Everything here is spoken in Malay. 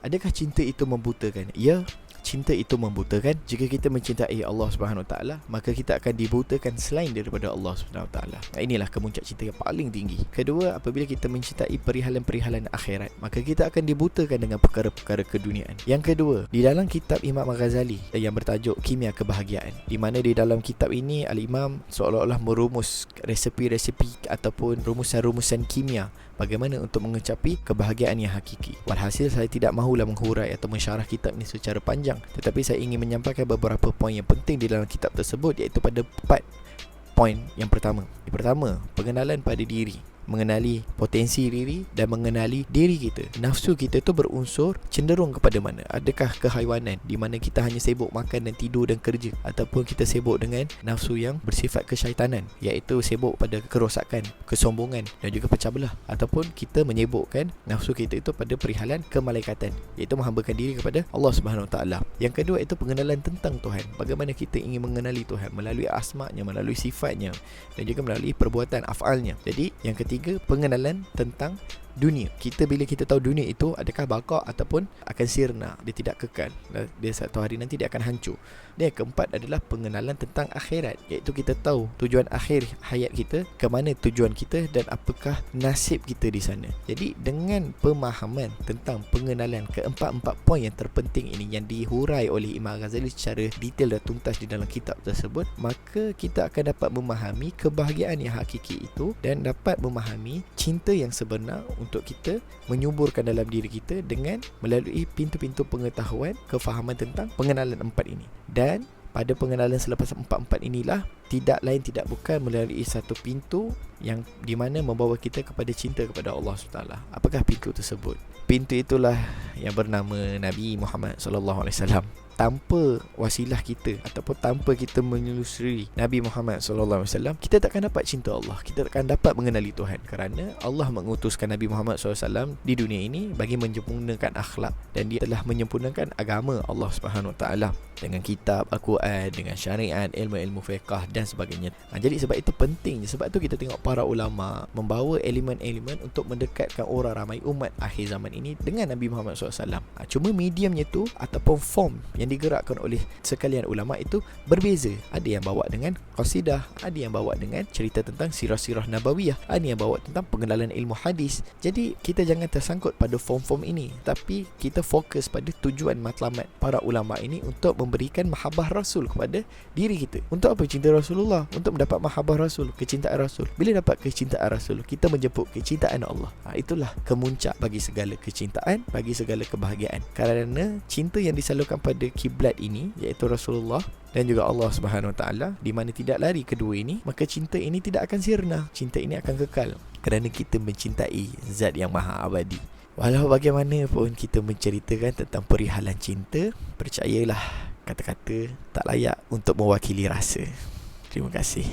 Adakah cinta itu membutakan? Ya, cinta itu membutakan. Jika kita mencintai Allah Subhanahu Wa Taala, maka kita akan dibutakan selain daripada Allah Subhanahu Wa Taala. Inilah kemuncak cinta yang paling tinggi. Kedua, apabila kita mencintai perihalan-perihalan akhirat, maka kita akan dibutakan dengan perkara-perkara keduniaan. Yang kedua, di dalam kitab Imam Al-Ghazali yang bertajuk Kimia Kebahagiaan, di mana di dalam kitab ini Al-Imam seolah-olah merumus resepi-resepi ataupun rumusan-rumusan kimia bagaimana untuk mengecapi kebahagiaan yang hakiki. Walhasil saya tidak mahulah menghurai atau mensyarah kitab ini secara panjang, tetapi saya ingin menyampaikan beberapa poin yang penting di dalam kitab tersebut, iaitu pada 4 poin yang pertama. Yang pertama, pengenalan pada diri, mengenali potensi diri dan mengenali diri kita. Nafsu kita tu berunsur cenderung kepada mana? Adakah kehaiwanan di mana kita hanya sibuk makan dan tidur dan kerja, ataupun kita sibuk dengan nafsu yang bersifat kesyaitanan, iaitu sibuk pada kerosakan, kesombongan dan juga pecah belah, ataupun kita menyibukkan nafsu kita itu pada perihalan kemalaikatan, iaitu menghambakan diri kepada Allah Subhanahu Wa Taala. Yang kedua itu pengenalan tentang Tuhan. Bagaimana kita ingin mengenali Tuhan melalui asma-Nya, melalui sifatnya dan juga melalui perbuatan af'alnya. Jadi yang ketiga, pengenalan tentang dunia. Bila kita tahu dunia itu adakah baqa ataupun akan sirna, dia tidak kekal, dia satu hari nanti dia akan hancur. Dan yang keempat adalah pengenalan tentang akhirat, iaitu kita tahu tujuan akhir hayat kita, ke mana tujuan kita dan apakah nasib kita di sana. Jadi dengan pemahaman tentang pengenalan keempat-empat poin yang terpenting ini yang dihurai oleh Imam Ghazali secara detail dan tuntas di dalam kitab tersebut, maka kita akan dapat memahami kebahagiaan yang hakiki itu dan dapat memahami cinta yang sebenar untuk kita menyuburkan dalam diri kita dengan melalui pintu-pintu pengetahuan, kefahaman tentang pengenalan empat ini. Dan pada pengenalan selepas empat-empat inilah tidak lain tidak bukan melalui satu pintu yang di mana membawa kita kepada cinta kepada Allah SWT. Apakah pintu tersebut? Pintu itulah yang bernama Nabi Muhammad SAW. Tanpa wasilah kita ataupun tanpa kita menelusuri Nabi Muhammad SAW, kita takkan dapat cinta Allah, kita takkan dapat mengenali Tuhan, kerana Allah mengutuskan Nabi Muhammad SAW di dunia ini bagi menyempurnakan akhlak, dan dia telah menyempurnakan agama Allah Subhanahu Wa Taala dengan kitab Al-Quran, dengan syariat, ilmu-ilmu fiqah dan sebagainya. Jadi sebab itu penting, sebab itu kita tengok para ulama membawa elemen-elemen untuk mendekatkan orang ramai umat akhir zaman ini dengan Nabi Muhammad SAW. Cuma mediumnya tu ataupun form yang digerakkan oleh sekalian ulama itu berbeza. Ada yang bawa dengan qasidah, ada yang bawa dengan cerita tentang sirah-sirah nabawiyah, ada yang bawa tentang pengenalan ilmu hadis. Jadi kita jangan tersangkut pada form-form ini, tapi kita fokus pada tujuan matlamat para ulama ini untuk memberikan mahabbah Rasul kepada diri kita. Untuk apa cinta Rasulullah? Untuk mendapat mahabbah Rasul, kecintaan Rasul. Bila dapat kecintaan Rasul, kita menjemput kecintaan Allah. Itulah kemuncak bagi segala kecintaan, bagi segala kebahagiaan. Kerana cinta yang disalurkan pada kiblat ini, iaitu Rasulullah dan juga Allah Subhanahu Wa Taala, di mana tidak lari kedua ini, maka cinta ini tidak akan sirna, cinta ini akan kekal, kerana kita mencintai Zat yang Maha Abadi. Walau bagaimanapun kita menceritakan tentang perihalan cinta, percayalah, kata-kata tak layak untuk mewakili rasa. Terima kasih.